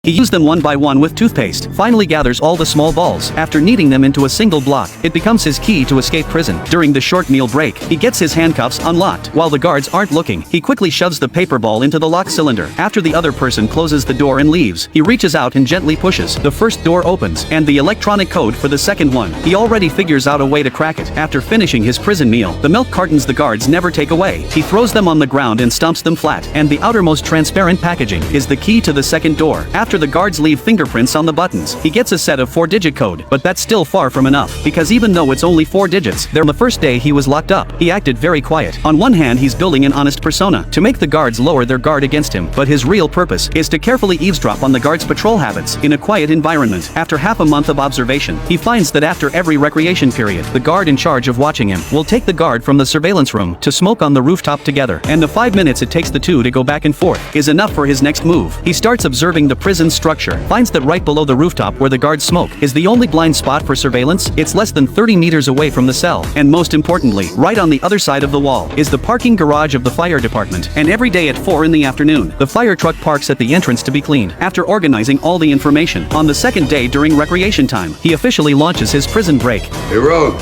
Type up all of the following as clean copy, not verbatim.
He used them one by one with toothpaste, finally gathers all the small balls. After kneading them into a single block, it becomes his key to escape prison. During the short meal break, he gets his handcuffs unlocked. While the guards aren't looking, he quickly shoves the paper ball into the lock cylinder. After the other person closes the door and leaves, he reaches out and gently pushes. The first door opens, and the electronic code for the second one. He already figures out a way to crack it. After finishing his prison meal, the milk cartons the guards never take away. He throws them on the ground and stomps them flat, and the outermost transparent packaging is the key to the second door. After the guards leave fingerprints on the buttons, he gets a set of 4-digit code, but that's still far from enough, because even though it's only 4 digits, on the first day he was locked up, he acted very quiet. On one hand, he's building an honest persona to make the guards lower their guard against him, but his real purpose is to carefully eavesdrop on the guards' patrol habits in a quiet environment. After half a month of observation, he finds that after every recreation period, the guard in charge of watching him will take the guard from the surveillance room to smoke on the rooftop together, and the 5 minutes it takes the two to go back and forth is enough for his next move. He starts observing the prison structure, finds that right below the rooftop where the guards smoke is the only blind spot for surveillance. It's less than 30 meters away from the cell, and most importantly, right on the other side of the wall is the parking garage of the fire department, and every day at 4 in the afternoon, the fire truck parks at the entrance to be cleaned. After organizing all the information, on the second day during recreation time, he officially launches his prison break. Hey, Rogue.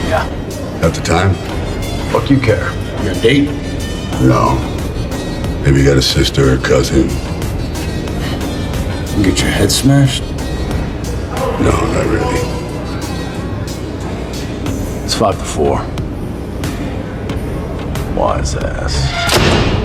Yeah. Got the time? Fuck you care. You got a date? No. Maybe you got a sister or cousin. You get your head smashed? No, not really. It's 5 to 4. Wise ass.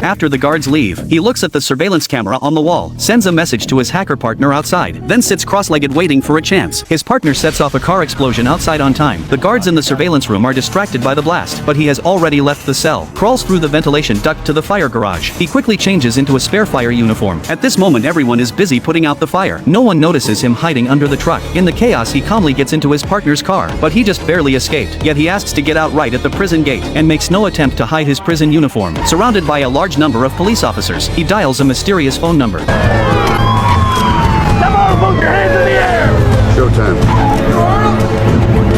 After the guards leave, he looks at the surveillance camera on the wall, sends a message to his hacker partner outside, then sits cross-legged waiting for a chance. His partner sets off a car explosion outside on time. The guards in the surveillance room are distracted by the blast, but he has already left the cell, crawls through the ventilation duct to the fire garage. He quickly changes into a spare fire uniform. At this moment, everyone is busy putting out the fire. No one notices him hiding under the truck. In the chaos, he calmly gets into his partner's car, but he just barely escaped. Yet he asks to get out right at the prison gate, and makes no attempt to hide his prison uniform. Surrounded by a large number of police officers, he dials a mysterious phone number. Come on, put your hands in the air! Showtime.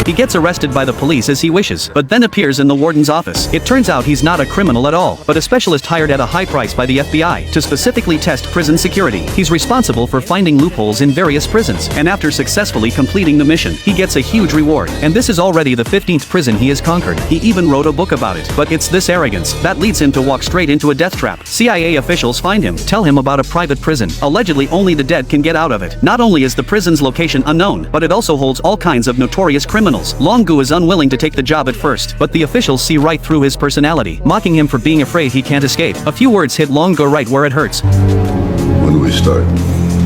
He gets arrested by the police as he wishes, but then appears in the warden's office. It turns out he's not a criminal at all, but a specialist hired at a high price by the FBI to specifically test prison security. He's responsible for finding loopholes in various prisons, and after successfully completing the mission, he gets a huge reward. And this is already the 15th prison he has conquered. He even wrote a book about it. But it's this arrogance that leads him to walk straight into a death trap. CIA officials find him, tell him about a private prison. Allegedly only the dead can get out of it. Not only is the prison's location unknown, but it also holds all kinds of notorious criminals. Long Gu is unwilling to take the job at first, but the officials see right through his personality, mocking him for being afraid he can't escape. A few words hit Long Gu right where it hurts. When do we start?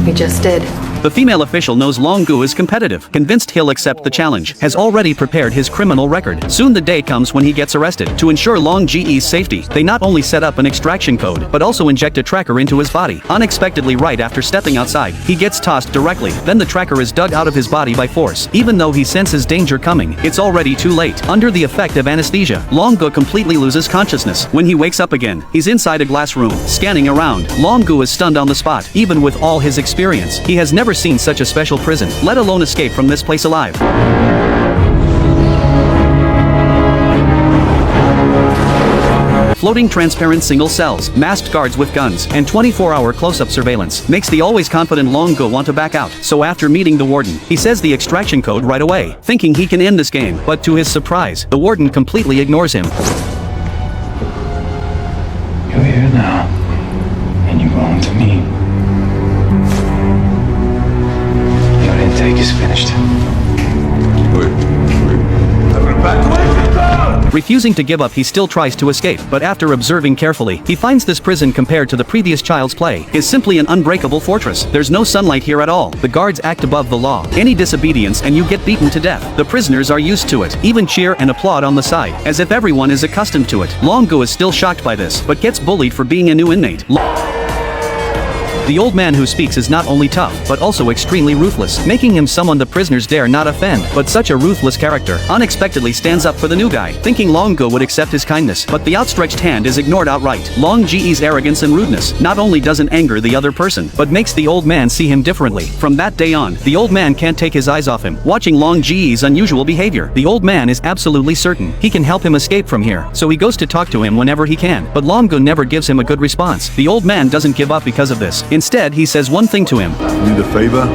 We just did. The female official knows Long Gu is competitive, convinced he'll accept the challenge, has already prepared his criminal record. Soon the day comes when he gets arrested. To ensure Long Ge's safety, they not only set up an extraction code, but also inject a tracker into his body. Unexpectedly, right after stepping outside, he gets tossed directly. Then the tracker is dug out of his body by force. Even though he senses danger coming, it's already too late. Under the effect of anesthesia, Long Gu completely loses consciousness. When he wakes up again, he's inside a glass room, scanning around. Long Gu is stunned on the spot. Even with all his experience, he has never seen such a special prison, let alone escape from this place alive. Floating transparent single cells, masked guards with guns, and 24-hour close-up surveillance makes the always confident Long Gu want to back out. So after meeting the warden, he says the extraction code right away, thinking he can end this game. But to his surprise, the warden completely ignores him. You're here now, and you're going to meet. Your intake is finished. Refusing to give up, he still tries to escape, but after observing carefully, he finds this prison compared to the previous Child's Play is simply an unbreakable fortress. There's no sunlight here at all. The guards act above the law. Any disobedience and you get beaten to death. The prisoners are used to it, even cheer and applaud on the side, as if everyone is accustomed to it. Long Gu is still shocked by this, but gets bullied for being a new inmate. The old man who speaks is not only tough, but also extremely ruthless, making him someone the prisoners dare not offend. But such a ruthless character unexpectedly stands up for the new guy, thinking Long Gu would accept his kindness, but the outstretched hand is ignored outright. Long Ge's arrogance and rudeness not only doesn't anger the other person, but makes the old man see him differently. From that day on, the old man can't take his eyes off him. Watching Long Ge's unusual behavior, the old man is absolutely certain he can help him escape from here, so he goes to talk to him whenever he can, but Long Gu never gives him a good response. The old man doesn't give up because of this. Instead, he says one thing to him. Need a favor?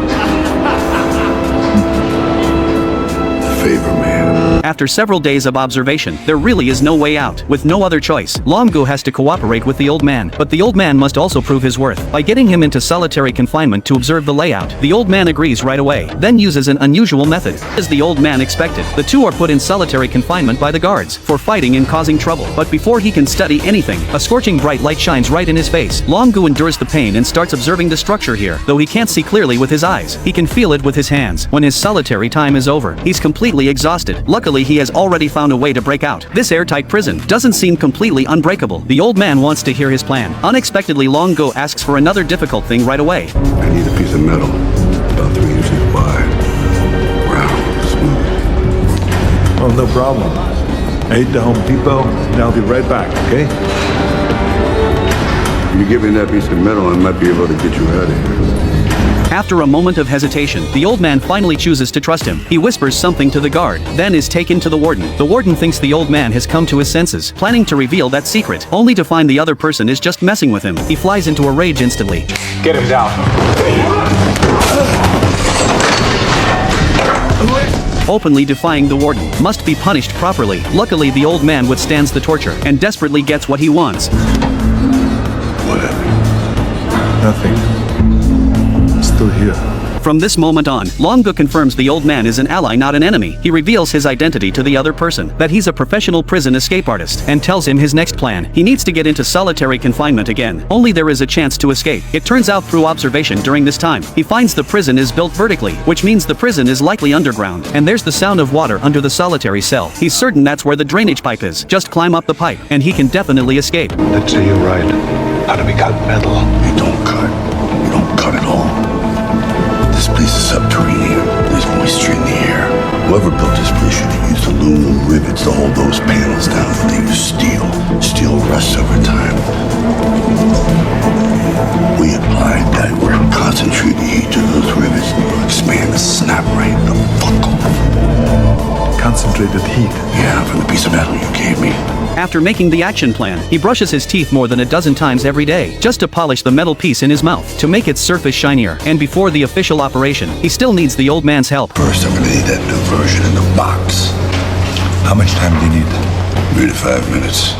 Favor, man. After several days of observation, there really is no way out. With no other choice, Long-gu has to cooperate with the old man, but the old man must also prove his worth by getting him into solitary confinement to observe the layout. The old man agrees right away, then uses an unusual method. As the old man expected, the two are put in solitary confinement by the guards for fighting and causing trouble. But before he can study anything, a scorching bright light shines right in his face. Long-gu endures the pain and starts observing the structure here. Though he can't see clearly with his eyes, he can feel it with his hands. When his solitary time is over, he's completely exhausted. Luckily, he has already found a way to break out. This airtight prison doesn't seem completely unbreakable. The old man wants to hear his plan. Unexpectedly, Long-gu asks for another difficult thing right away. I need a piece of metal, about 3 inches wide, round, smooth. Oh, no problem. Head to Home Depot, and I'll be right back, okay? If you give me that piece of metal, I might be able to get you out of here. After a moment of hesitation, the old man finally chooses to trust him. He whispers something to the guard, then is taken to the warden. The warden thinks the old man has come to his senses, planning to reveal that secret, only to find the other person is just messing with him. He flies into a rage instantly. Get him down. Openly defying the warden, must be punished properly. Luckily, the old man withstands the torture and desperately gets what he wants. What happened? Nothing. Still here. From this moment on, Long-gu confirms the old man is an ally, not an enemy. He reveals his identity to the other person, that he's a professional prison escape artist, and tells him his next plan. He needs to get into solitary confinement again. Only there is a chance to escape. It turns out through observation during this time, he finds the prison is built vertically, which means the prison is likely underground, and there's the sound of water under the solitary cell. He's certain that's where the drainage pipe is. Just climb up the pipe, and he can definitely escape. Let's say you're right. How do we cut metal? You don't cut. You don't cut at all. This place is subterranean. There's moisture in the air. Whoever built this place should have used aluminum rivets to hold those panels down, but they use steel. Steel rusts over time. We applied direct concentrated heat to those rivets to expand the snap right the fuck off. Concentrated heat. Yeah, from the piece of metal you gave me. After making the action plan, he brushes his teeth more than a dozen times every day, just to polish the metal piece in his mouth, to make its surface shinier. And before the official operation, he still needs the old man's help. First, I'm gonna need that new version in the box. How much time do you need? 3 to 5 minutes.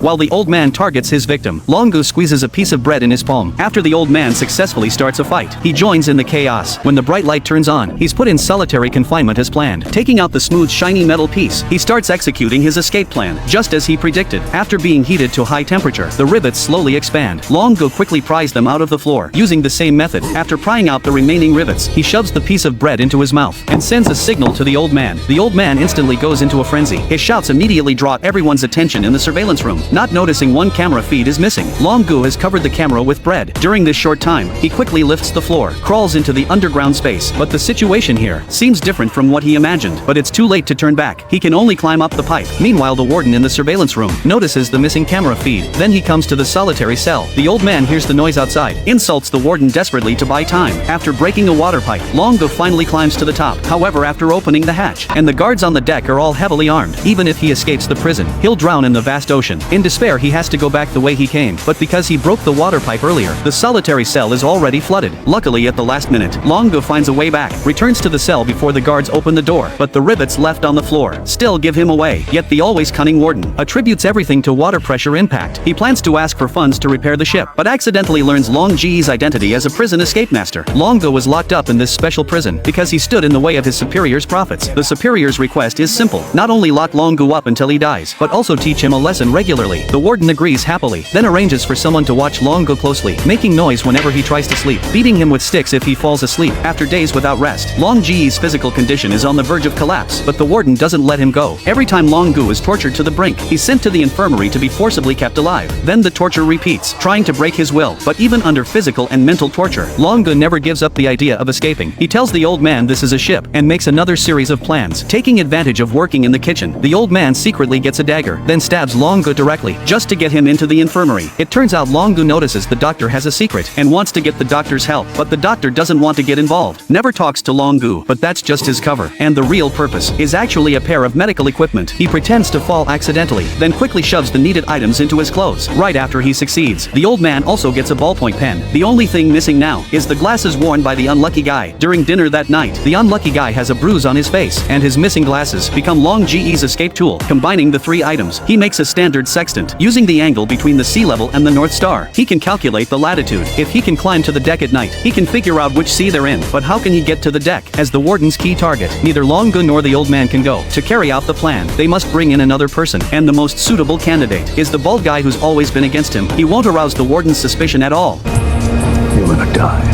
While the old man targets his victim, Long-gu squeezes a piece of bread in his palm. After the old man successfully starts a fight, he joins in the chaos. When the bright light turns on, he's put in solitary confinement as planned. Taking out the smooth, shiny metal piece, he starts executing his escape plan, just as he predicted. After being heated to high temperature, the rivets slowly expand. Long-gu quickly pries them out of the floor, using the same method. After prying out the remaining rivets, he shoves the piece of bread into his mouth, and sends a signal to the old man. The old man instantly goes into a frenzy. His shouts immediately draw everyone's attention in the surveillance room. Not noticing one camera feed is missing, Long-gu has covered the camera with bread. During this short time, he quickly lifts the floor, crawls into the underground space, but the situation here seems different from what he imagined. But it's too late to turn back. He can only climb up the pipe. Meanwhile, the warden in the surveillance room notices the missing camera feed. Then he comes to the solitary cell. The old man hears the noise outside, insults the warden desperately to buy time. After breaking a water pipe, Long-gu finally climbs to the top. However, after opening the hatch, and the guards on the deck are all heavily armed, even if he escapes the prison, he'll drown in the vast ocean. In despair, he has to go back the way he came, but because he broke the water pipe earlier, the solitary cell is already flooded. Luckily, at the last minute, Long-gu finds a way back, returns to the cell before the guards open the door, but the rivets left on the floor still give him away. Yet the always cunning warden attributes everything to water pressure impact. He plans to ask for funds to repair the ship, but accidentally learns Long-ji's identity as a prison escape master. Long-gu was locked up in this special prison because he stood in the way of his superior's profits. The superior's request is simple: not only lock Long-gu up until he dies, but also teach him a lesson regularly. The warden agrees happily, then arranges for someone to watch Long-gu closely, making noise whenever he tries to sleep, beating him with sticks if he falls asleep. After days without rest, Long-ji's physical condition is on the verge of collapse, but the warden doesn't let him go. Every time Long-gu is tortured to the brink, he's sent to the infirmary to be forcibly kept alive. Then the torture repeats, trying to break his will, but even under physical and mental torture, Long-gu never gives up the idea of escaping. He tells the old man this is a ship, and makes another series of plans. Taking advantage of working in the kitchen, the old man secretly gets a dagger, then stabs Long-gu directly indirectly, just to get him into the infirmary. It turns out Long Gu notices the doctor has a secret and wants to get the doctor's help, but the doctor doesn't want to get involved. Never talks to Long Gu, but that's just his cover, and the real purpose is actually a pair of medical equipment. He pretends to fall accidentally, then quickly shoves the needed items into his clothes. Right after he succeeds, the old man also gets a ballpoint pen. The only thing missing now is the glasses worn by the unlucky guy. During dinner that night, the unlucky guy has a bruise on his face, and his missing glasses become Long Ge's escape tool. Combining the three items, he makes a standard sextant. Using the angle between the sea level and the North Star, he can calculate the latitude. If he can climb to the deck at night, he can figure out which sea they're in. But how can he get to the deck? As the warden's key target, neither Long Gu nor the old man can go. To carry out the plan, they must bring in another person, and the most suitable candidate is the bald guy who's always been against him. He won't arouse the warden's suspicion at all. You wanna die?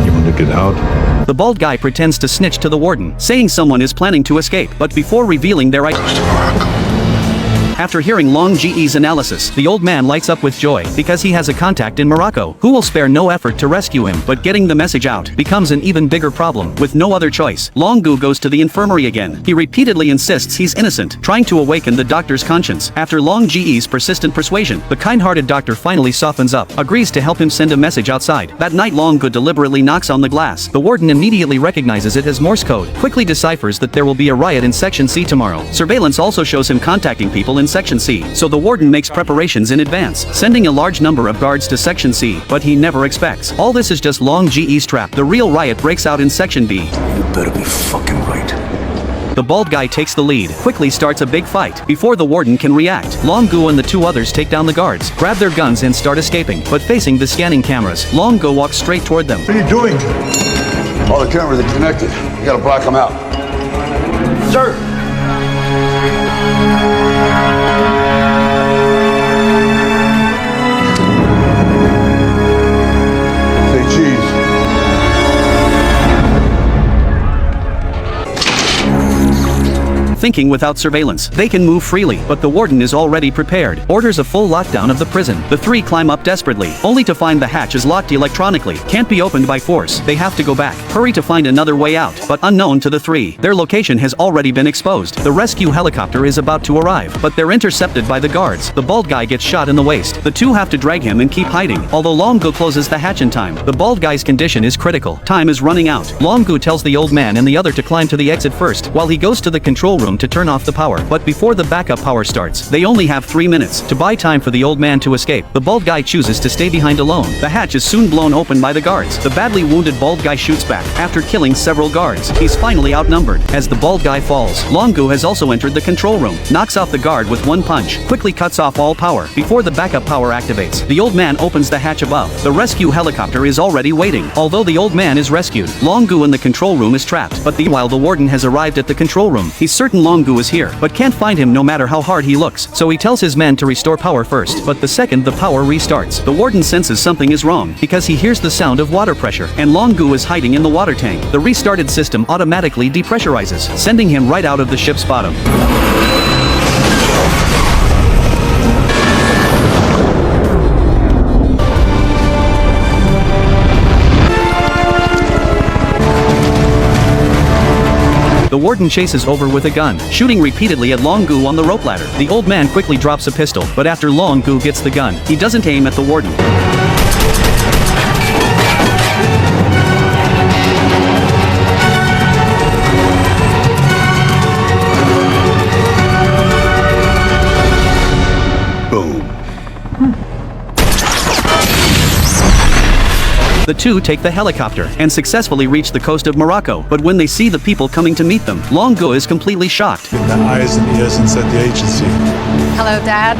You wanna get out? The bald guy pretends to snitch to the warden, saying someone is planning to escape, but before revealing their identity. After hearing Long Ge's analysis, the old man lights up with joy because he has a contact in Morocco who will spare no effort to rescue him, but getting the message out becomes an even bigger problem. With no other choice, Long Gu goes to the infirmary again. He repeatedly insists he's innocent, trying to awaken the doctor's conscience. After Long Ge's persistent persuasion, the kind-hearted doctor finally softens up, agrees to help him send a message outside. That night Long Gu deliberately knocks on the glass. The warden immediately recognizes it as Morse code, quickly deciphers that there will be a riot in Section C tomorrow. Surveillance also shows him contacting people in Section C, so the warden makes preparations in advance, sending a large number of guards to Section C, but he never expects all this is just Long Ge's trap. The real riot breaks out in Section B. You better be fucking right. The bald guy takes the lead, quickly starts a big fight. Before the warden can react, Long Gu and the two others take down the guards, grab their guns and start escaping, but facing the scanning cameras, Long Gu walks straight toward them. What are you doing? All the cameras are connected. You gotta block them out. Sir! Say cheese. Thinking without surveillance, they can move freely, but the warden is already prepared, orders a full lockdown of the prison. The three climb up desperately, only to find the hatch is locked electronically, can't be opened by force. They have to go back, hurry to find another way out, but unknown to the three, their location has already been exposed. The rescue helicopter is about to arrive, but they're intercepted by the guards. The bald guy gets shot in the waist. The two have to drag him and keep hiding, although Long Gu closes the hatch in time. The bald guy's condition is critical. Time is running out. Long Gu tells the old man and the other to climb to the exit first, while he goes to the control room to turn off the power. But before the backup power starts, they only have 3 minutes to buy time for the old man to escape. The bald guy chooses to stay behind alone. The hatch is soon blown open by the guards. The badly wounded bald guy shoots back after killing several guards. He's finally outnumbered. As the bald guy falls, Long Gu has also entered the control room, knocks off the guard with one punch, quickly cuts off all power. Before the backup power activates, the old man opens the hatch above. The rescue helicopter is already waiting. Although the old man is rescued, Long Gu in the control room is trapped. But while the warden has arrived at the control room, he's certain Long Gu is here, but can't find him no matter how hard he looks. So he tells his men to restore power first, but the second the power restarts, the warden senses something is wrong because he hears the sound of water pressure, and Long Gu is hiding in the water tank. The restarted system automatically depressurizes, sending him right out of the ship's bottom. The warden chases over with a gun, shooting repeatedly at Long Gu on the rope ladder. The old man quickly drops a pistol, but after Long Gu gets the gun, he doesn't aim at the warden. Boom. The two take the helicopter and successfully reach the coast of Morocco, but when they see the people coming to meet them, Long Gu is completely shocked. The eyes and ears inside the agency. Hello, Dad.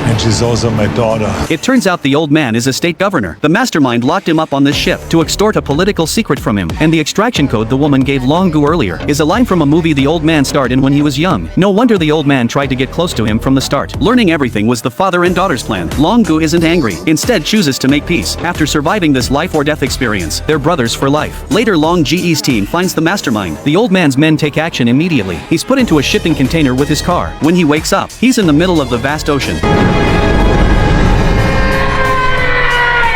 And she's also my daughter. It turns out the old man is a state governor. The mastermind locked him up on this ship to extort a political secret from him, and the extraction code the woman gave Long Gu earlier is a line from a movie the old man starred in when he was young. No wonder the old man tried to get close to him from the start. Learning everything was the father and daughter's plan. Long Gu isn't angry, instead chooses to make peace. After surviving this life or death experience, they're brothers for life. Later Long Ge's team finds the mastermind. The old man's men take action immediately. He's put into a shipping container with his car. When he wakes up, he's in the middle of the vast ocean.